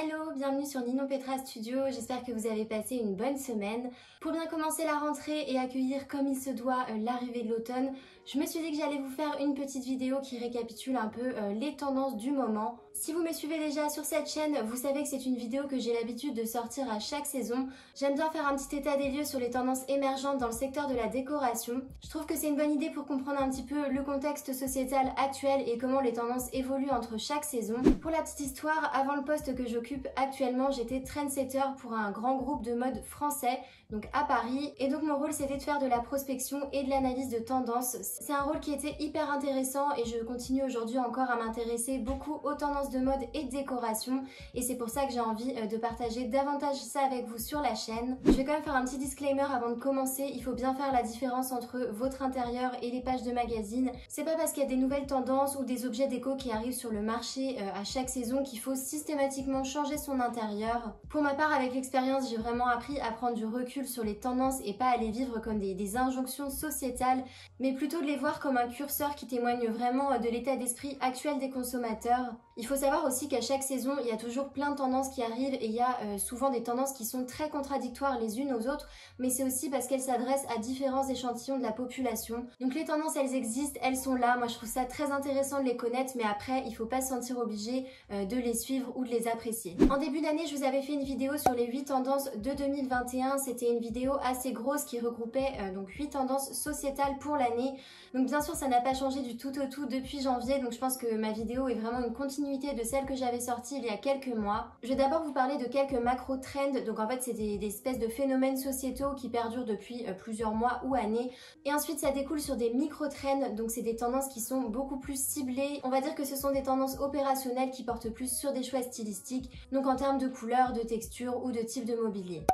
Hello, bienvenue sur Nino Petra Studio, j'espère que vous avez passé une bonne semaine. Pour bien commencer la rentrée et accueillir comme il se doit l'arrivée de l'automne, je me suis dit que j'allais vous faire une petite vidéo qui récapitule un peu les tendances du moment. Si vous me suivez déjà sur cette chaîne, vous savez que c'est une vidéo que j'ai l'habitude de sortir à chaque saison. J'aime bien faire un petit état des lieux sur les tendances émergentes dans le secteur de la décoration. Je trouve que c'est une bonne idée pour comprendre un petit peu le contexte sociétal actuel et comment les tendances évoluent entre chaque saison. Pour la petite histoire, avant le poste que j'occupe actuellement, j'étais trendsetter pour un grand groupe de mode français, donc à Paris, et donc mon rôle c'était de faire de la prospection et de l'analyse de tendances. C'est un rôle qui était hyper intéressant et je continue aujourd'hui encore à m'intéresser beaucoup aux tendances de mode et de décoration, et c'est pour ça que j'ai envie de partager davantage ça avec vous sur la chaîne. Je vais quand même faire un petit disclaimer avant de commencer, il faut bien faire la différence entre votre intérieur et les pages de magazines. C'est pas parce qu'il y a des nouvelles tendances ou des objets déco qui arrivent sur le marché à chaque saison qu'il faut systématiquement changer son intérieur. Pour ma part, avec l'expérience, j'ai vraiment appris à prendre du recul sur les tendances et pas à les vivre comme des injonctions sociétales, mais plutôt de les voir comme un curseur qui témoigne vraiment de l'état d'esprit actuel des consommateurs. Il faut savoir aussi qu'à chaque saison, il y a toujours plein de tendances qui arrivent et il y a souvent des tendances qui sont très contradictoires les unes aux autres, mais c'est aussi parce qu'elles s'adressent à différents échantillons de la population. Donc les tendances, elles existent, elles sont là. Moi, je trouve ça très intéressant de les connaître, mais après, il faut pas se sentir obligé de les suivre ou de les apprécier. En début d'année, je vous avais fait une vidéo sur les 8 tendances de 2021. C'était une vidéo assez grosse qui regroupait donc 8 tendances sociétales pour l'année. Donc bien sûr, ça n'a pas changé du tout au tout depuis janvier, donc je pense que ma vidéo est vraiment une continuité de celle que j'avais sortie il y a quelques mois. Je vais d'abord vous parler de quelques macro-trends, donc en fait c'est des espèces de phénomènes sociétaux qui perdurent depuis plusieurs mois ou années. Et ensuite ça découle sur des micro-trends, donc c'est des tendances qui sont beaucoup plus ciblées. On va dire que ce sont des tendances opérationnelles qui portent plus sur des choix stylistiques, donc en termes de couleurs, de texture ou de type de mobilier.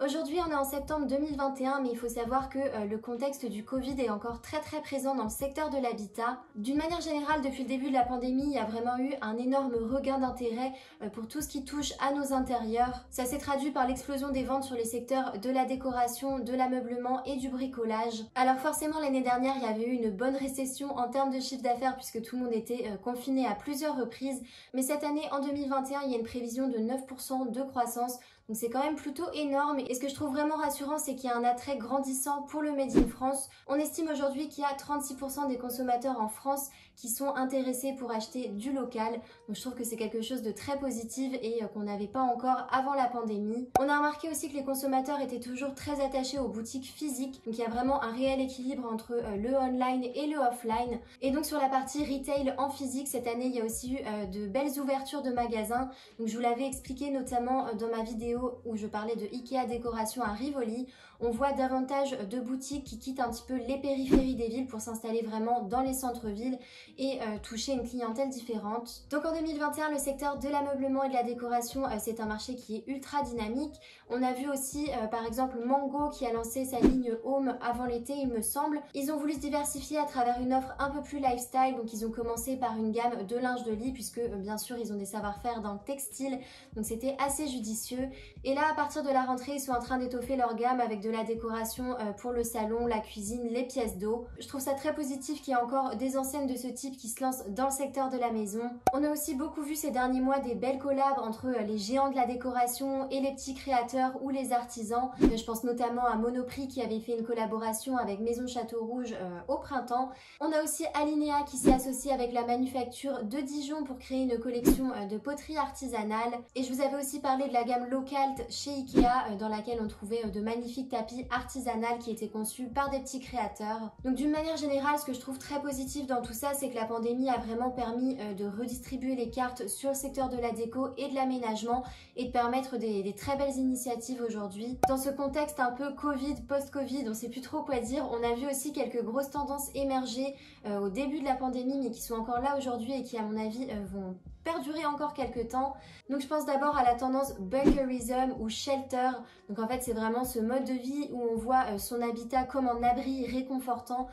Aujourd'hui, on est en septembre 2021, mais il faut savoir que le contexte du Covid est encore très présent dans le secteur de l'habitat. D'une manière générale, depuis le début de la pandémie, il y a vraiment eu un énorme regain d'intérêt pour tout ce qui touche à nos intérieurs. Ça s'est traduit par l'explosion des ventes sur les secteurs de la décoration, de l'ameublement et du bricolage. Alors forcément, l'année dernière, il y avait eu une bonne récession en termes de chiffre d'affaires puisque tout le monde était confiné à plusieurs reprises. Mais cette année, en 2021, il y a une prévision de 9% de croissance. Donc c'est quand même plutôt énorme, et ce que je trouve vraiment rassurant, c'est qu'il y a un attrait grandissant pour le Made in France. On estime aujourd'hui qu'il y a 36% des consommateurs en France qui sont intéressés pour acheter du local. Donc je trouve que c'est quelque chose de très positif et qu'on n'avait pas encore avant la pandémie. On a remarqué aussi que les consommateurs étaient toujours très attachés aux boutiques physiques. Donc il y a vraiment un réel équilibre entre le online et le offline. Et donc sur la partie retail en physique, cette année, il y a aussi eu de belles ouvertures de magasins. Donc je vous l'avais expliqué notamment dans ma vidéo où je parlais de Ikea décoration à Rivoli. On voit davantage de boutiques qui quittent un petit peu les périphéries des villes pour s'installer vraiment dans les centres-villes et toucher une clientèle différente. Donc en 2021, le secteur de l'ameublement et de la décoration, c'est un marché qui est ultra dynamique. On a vu aussi par exemple Mango qui a lancé sa ligne Home avant l'été, il me semble. Ils ont voulu se diversifier à travers une offre un peu plus lifestyle, donc ils ont commencé par une gamme de linge de lit puisque bien sûr ils ont des savoir-faire dans le textile, donc c'était assez judicieux. Et là, à partir de la rentrée, ils sont en train d'étoffer leur gamme avec de la décoration pour le salon, la cuisine, les pièces d'eau. Je trouve ça très positif qu'il y ait encore des enseignes de ce type qui se lancent dans le secteur de la maison. On a aussi beaucoup vu ces derniers mois des belles collabs entre les géants de la décoration et les petits créateurs ou les artisans. Je pense notamment à Monoprix qui avait fait une collaboration avec Maison Château Rouge au printemps. On a aussi Alinea qui s'est associé avec la manufacture de Dijon pour créer une collection de poterie artisanale. Et je vous avais aussi parlé de la gamme locale chez Ikea dans laquelle on trouvait de magnifiques tapis artisanaux qui étaient conçus par des petits créateurs. Donc d'une manière générale, ce que je trouve très positif dans tout ça, c'est que la pandémie a vraiment permis de redistribuer les cartes sur le secteur de la déco et de l'aménagement et de permettre des très belles initiatives aujourd'hui. Dans ce contexte un peu Covid, post-Covid, on sait plus trop quoi dire, on a vu aussi quelques grosses tendances émerger au début de la pandémie mais qui sont encore là aujourd'hui et qui à mon avis vont perdurer encore quelques temps. Donc je pense d'abord à la tendance bunkerism ou shelter. Donc en fait c'est vraiment ce mode de vie où on voit son habitat comme un abri réconfortant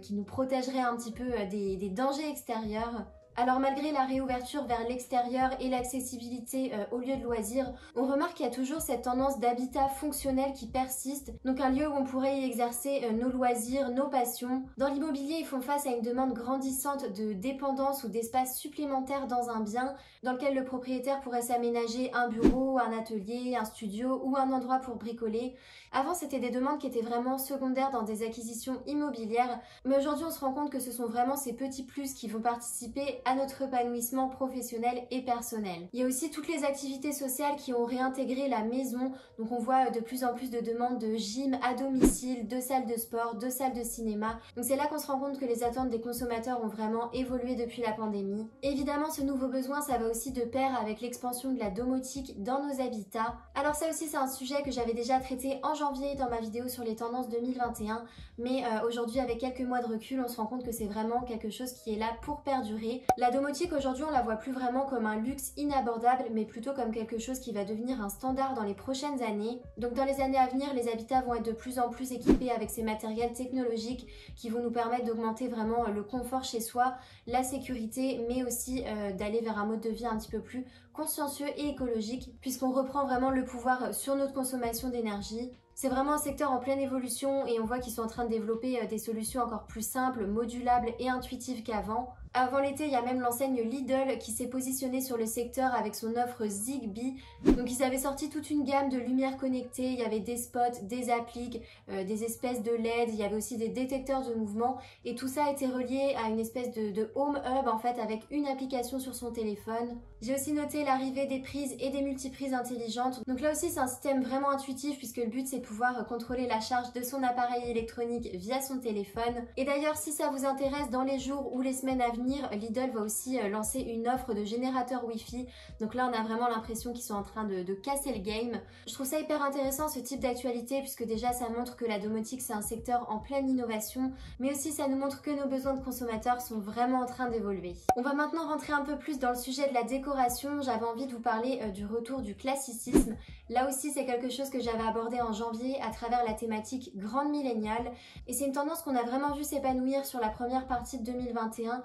qui nous protégerait un petit peu des dangers extérieurs. Alors malgré la réouverture vers l'extérieur et l'accessibilité aux lieux de loisirs, on remarque qu'il y a toujours cette tendance d'habitat fonctionnel qui persiste, donc un lieu où on pourrait y exercer nos loisirs, nos passions. Dans l'immobilier, ils font face à une demande grandissante de dépendance ou d'espace supplémentaire dans un bien, dans lequel le propriétaire pourrait s'aménager un bureau, un atelier, un studio ou un endroit pour bricoler. Avant, c'était des demandes qui étaient vraiment secondaires dans des acquisitions immobilières, mais aujourd'hui, on se rend compte que ce sont vraiment ces petits plus qui vont participer à notre épanouissement professionnel et personnel. Il y a aussi toutes les activités sociales qui ont réintégré la maison, donc on voit de plus en plus de demandes de gym à domicile, de salles de sport, de salles de cinéma. Donc c'est là qu'on se rend compte que les attentes des consommateurs ont vraiment évolué depuis la pandémie. Évidemment, ce nouveau besoin, ça va aussi de pair avec l'expansion de la domotique dans nos habitats. Alors ça aussi, c'est un sujet que j'avais déjà traité en janvier dans ma vidéo sur les tendances 2021, mais aujourd'hui, avec quelques mois de recul, on se rend compte que c'est vraiment quelque chose qui est là pour perdurer. La domotique, aujourd'hui, on la voit plus vraiment comme un luxe inabordable, mais plutôt comme quelque chose qui va devenir un standard dans les prochaines années. Donc dans les années à venir, les habitats vont être de plus en plus équipés avec ces matériels technologiques qui vont nous permettre d'augmenter vraiment le confort chez soi, la sécurité, mais aussi d'aller vers un mode de vie un petit peu plus consciencieux et écologique, puisqu'on reprend vraiment le pouvoir sur notre consommation d'énergie. C'est vraiment un secteur en pleine évolution et on voit qu'ils sont en train de développer des solutions encore plus simples, modulables et intuitives qu'avant. Avant l'été, il y a même l'enseigne Lidl qui s'est positionnée sur le secteur avec son offre Zigbee. Donc ils avaient sorti toute une gamme de lumières connectées, il y avait des spots, des appliques, des espèces de LED, il y avait aussi des détecteurs de mouvement et tout ça a été relié à une espèce de home hub en fait avec une application sur son téléphone. J'ai aussi noté l'arrivée des prises et des multiprises intelligentes. Donc là aussi c'est un système vraiment intuitif puisque le but c'est de pouvoir contrôler la charge de son appareil électronique via son téléphone. Et d'ailleurs si ça vous intéresse, dans les jours ou les semaines à venir, Lidl va aussi lancer une offre de générateur Wi-Fi. Donc là, on a vraiment l'impression qu'ils sont en train de casser le game. Je trouve ça hyper intéressant ce type d'actualité puisque déjà ça montre que la domotique c'est un secteur en pleine innovation, mais aussi ça nous montre que nos besoins de consommateurs sont vraiment en train d'évoluer. On va maintenant rentrer un peu plus dans le sujet de la décoration. J'avais envie de vous parler du retour du classicisme. Là aussi, c'est quelque chose que j'avais abordé en janvier à travers la thématique grande milléniale et c'est une tendance qu'on a vraiment vu s'épanouir sur la première partie de 2021.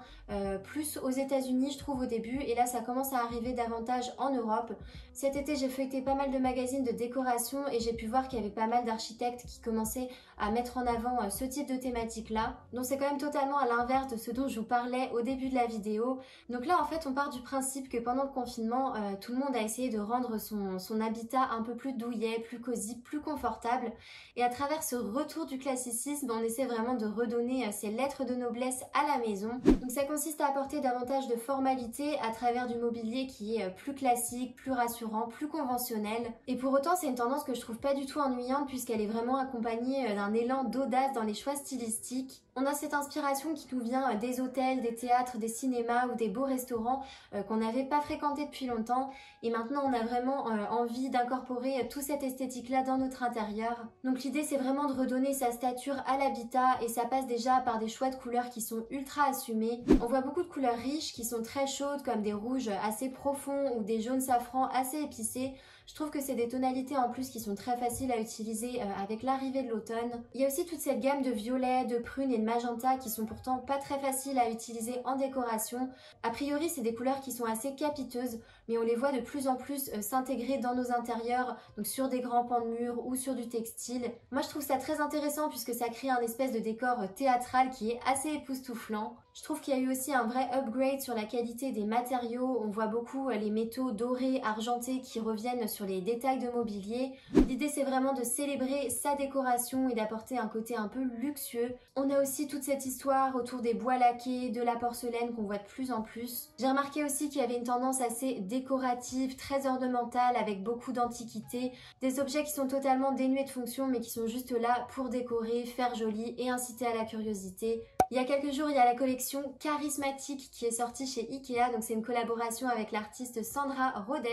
Plus aux États-Unis je trouve au début et là ça commence à arriver davantage en Europe. Cet été j'ai feuilleté pas mal de magazines de décoration et j'ai pu voir qu'il y avait pas mal d'architectes qui commençaient à mettre en avant ce type de thématique là. Donc c'est quand même totalement à l'inverse de ce dont je vous parlais au début de la vidéo. Donc là en fait on part du principe que pendant le confinement tout le monde a essayé de rendre son habitat un peu plus douillet, plus cosy, plus confortable et à travers ce retour du classicisme on essaie vraiment de redonner ces lettres de noblesse à la maison. Donc ça consiste à apporter davantage de formalité à travers du mobilier qui est plus classique, plus rassurant, plus conventionnel. Et pour autant, c'est une tendance que je trouve pas du tout ennuyante puisqu'elle est vraiment accompagnée d'un élan d'audace dans les choix stylistiques. On a cette inspiration qui nous vient des hôtels, des théâtres, des cinémas ou des beaux restaurants qu'on n'avait pas fréquentés depuis longtemps. Et maintenant, on a vraiment envie d'incorporer toute cette esthétique-là dans notre intérieur. Donc l'idée, c'est vraiment de redonner sa stature à l'habitat et ça passe déjà par des choix de couleurs qui sont ultra assumés. On voit beaucoup de couleurs riches qui sont très chaudes comme des rouges assez profonds ou des jaunes safran assez épicés. Je trouve que c'est des tonalités en plus qui sont très faciles à utiliser avec l'arrivée de l'automne. Il y a aussi toute cette gamme de violets, de prunes et de magenta qui sont pourtant pas très faciles à utiliser en décoration. A priori, c'est des couleurs qui sont assez capiteuses, mais on les voit de plus en plus s'intégrer dans nos intérieurs, donc sur des grands pans de mur ou sur du textile. Moi, je trouve ça très intéressant puisque ça crée un espèce de décor théâtral qui est assez époustouflant. Je trouve qu'il y a eu aussi un vrai upgrade sur la qualité des matériaux. On voit beaucoup les métaux dorés, argentés qui reviennent sur les détails de mobilier. L'idée c'est vraiment de célébrer sa décoration et d'apporter un côté un peu luxueux. On a aussi toute cette histoire autour des bois laqués, de la porcelaine qu'on voit de plus en plus. J'ai remarqué aussi qu'il y avait une tendance assez décorative, très ornementale avec beaucoup d'antiquités. Des objets qui sont totalement dénués de fonction mais qui sont juste là pour décorer, faire joli et inciter à la curiosité. Il y a quelques jours, il y a la collection Charismatique qui est sortie chez Ikea, donc c'est une collaboration avec l'artiste Sandra Rhodes.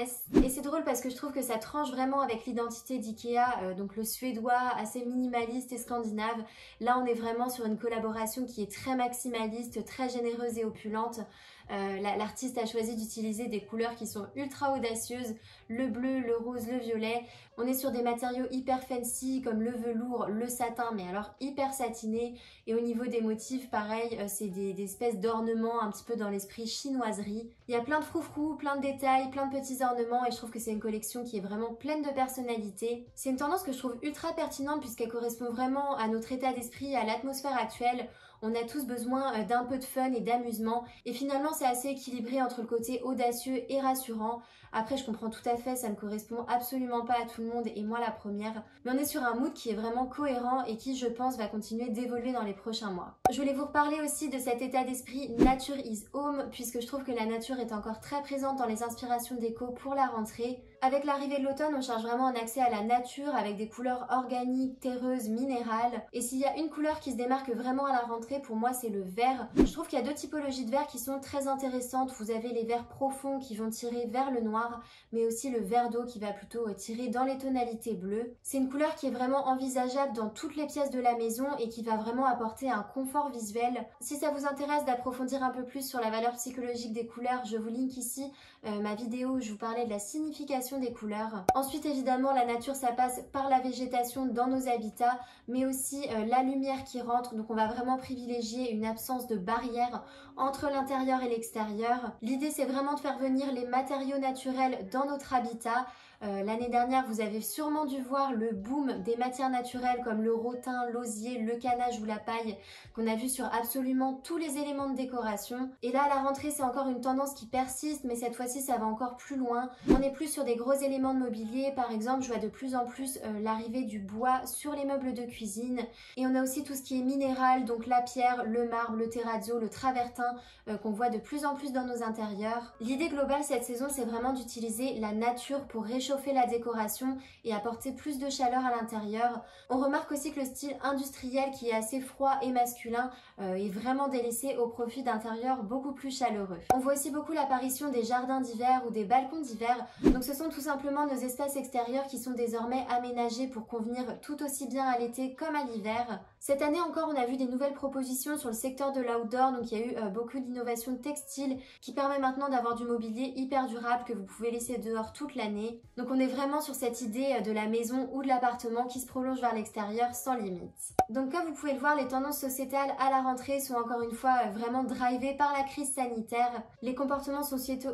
Et c'est drôle parce que je trouve que ça tranche vraiment avec l'identité d'Ikea, donc le suédois assez minimaliste et scandinave. Là, on est vraiment sur une collaboration qui est très maximaliste, très généreuse et opulente. L'artiste a choisi d'utiliser des couleurs qui sont ultra audacieuses, le bleu, le rose, le violet. On est sur des matériaux hyper fancy comme le velours, le satin, mais alors hyper satiné. Et au niveau des motifs, motifs, pareil, c'est des espèces d'ornements un petit peu dans l'esprit chinoiserie. Il y a plein de froufrous, plein de détails, plein de petits ornements et je trouve que c'est une collection qui est vraiment pleine de personnalité. C'est une tendance que je trouve ultra pertinente puisqu'elle correspond vraiment à notre état d'esprit, à l'atmosphère actuelle. On a tous besoin d'un peu de fun et d'amusement et finalement c'est assez équilibré entre le côté audacieux et rassurant. Après je comprends tout à fait, ça ne correspond absolument pas à tout le monde et moi la première, mais on est sur un mood qui est vraiment cohérent et qui je pense va continuer d'évoluer dans les prochains mois. Je voulais vous reparler aussi de cet état d'esprit Nature is Home puisque je trouve que la nature est encore très présente dans les inspirations déco pour la rentrée. Avec l'arrivée de l'automne, on cherche vraiment un accès à la nature avec des couleurs organiques, terreuses, minérales. Et s'il y a une couleur qui se démarque vraiment à la rentrée, pour moi c'est le vert. Je trouve qu'il y a deux typologies de verts qui sont très intéressantes. Vous avez les verts profonds qui vont tirer vers le noir, mais aussi le vert d'eau qui va plutôt tirer dans les tonalités bleues. C'est une couleur qui est vraiment envisageable dans toutes les pièces de la maison et qui va vraiment apporter un confort visuel. Si ça vous intéresse d'approfondir un peu plus sur la valeur psychologique des couleurs, je vous link ici ma vidéo où je vous parlais de la signification des couleurs. Ensuite évidemment la nature ça passe par la végétation dans nos habitats mais aussi la lumière qui rentre, donc on va vraiment privilégier une absence de barrière entre l'intérieur et l'extérieur. L'idée c'est vraiment de faire venir les matériaux naturels dans notre habitat. L'année dernière, vous avez sûrement dû voir le boom des matières naturelles comme le rotin, l'osier, le canage ou la paille qu'on a vu sur absolument tous les éléments de décoration. Et là, à la rentrée, c'est encore une tendance qui persiste, mais cette fois-ci, ça va encore plus loin. On est plus sur des gros éléments de mobilier. Par exemple, je vois de plus en plus l'arrivée du bois sur les meubles de cuisine. Et on a aussi tout ce qui est minéral, donc la pierre, le marbre, le terrazzo, le travertin, qu'on voit de plus en plus dans nos intérieurs. L'idée globale cette saison, c'est vraiment d'utiliser la nature pour réchauffer la décoration et apporter plus de chaleur à l'intérieur. On remarque aussi que le style industriel qui est assez froid et masculin est vraiment délaissé au profit d'intérieurs beaucoup plus chaleureux. On voit aussi beaucoup l'apparition des jardins d'hiver ou des balcons d'hiver. Donc ce sont tout simplement nos espaces extérieurs qui sont désormais aménagés pour convenir tout aussi bien à l'été comme à l'hiver. Cette année encore, on a vu des nouvelles propositions sur le secteur de l'outdoor, donc il y a eu beaucoup d'innovations textiles qui permet maintenant d'avoir du mobilier hyper durable que vous pouvez laisser dehors toute l'année. Donc on est vraiment sur cette idée de la maison ou de l'appartement qui se prolonge vers l'extérieur sans limite. Donc comme vous pouvez le voir, les tendances sociétales à la rentrée sont encore une fois vraiment drivées par la crise sanitaire. Les comportements sociétaux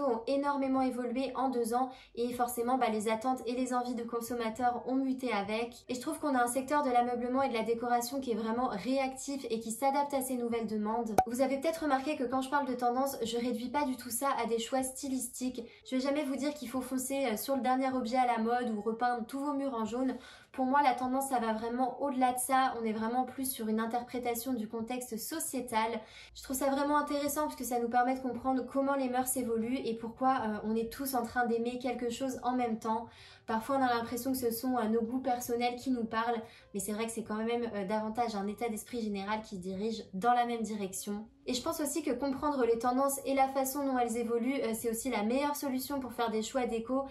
ont énormément évolué en 2 ans et forcément les attentes et les envies de consommateurs ont muté avec. Et je trouve qu'on a un secteur de l'ameublement et de la décoration qui est vraiment réactif et qui s'adapte à ces nouvelles demandes. Vous avez peut-être remarqué que quand je parle de tendance, je réduis pas du tout ça à des choix stylistiques. Je vais jamais vous dire qu'il faut foncer sur le dernier objet à la mode ou repeindre tous vos murs en jaune. Pour moi, la tendance, ça va vraiment au-delà de ça. On est vraiment plus sur une interprétation du contexte sociétal. Je trouve ça vraiment intéressant parce que ça nous permet de comprendre comment les mœurs évoluent et pourquoi on est tous en train d'aimer quelque chose en même temps. Parfois, on a l'impression que ce sont nos goûts personnels qui nous parlent, mais c'est vrai que c'est quand même davantage un état d'esprit général qui se dirige dans la même direction. Et je pense aussi que comprendre les tendances et la façon dont elles évoluent, c'est aussi la meilleure solution pour faire des choix déco,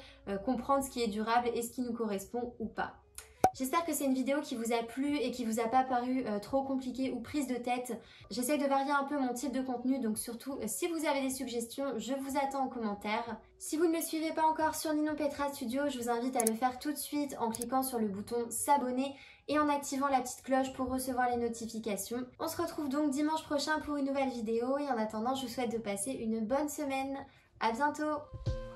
comprendre ce qui est durable et ce qui nous correspond ou pas. J'espère que c'est une vidéo qui vous a plu et qui vous a pas paru trop compliquée ou prise de tête. J'essaie de varier un peu mon type de contenu, donc surtout si vous avez des suggestions, je vous attends en commentaire. Si vous ne me suivez pas encore sur Ninon Petra Studio, je vous invite à le faire tout de suite en cliquant sur le bouton s'abonner et en activant la petite cloche pour recevoir les notifications. On se retrouve donc dimanche prochain pour une nouvelle vidéo et en attendant, je vous souhaite de passer une bonne semaine. À bientôt!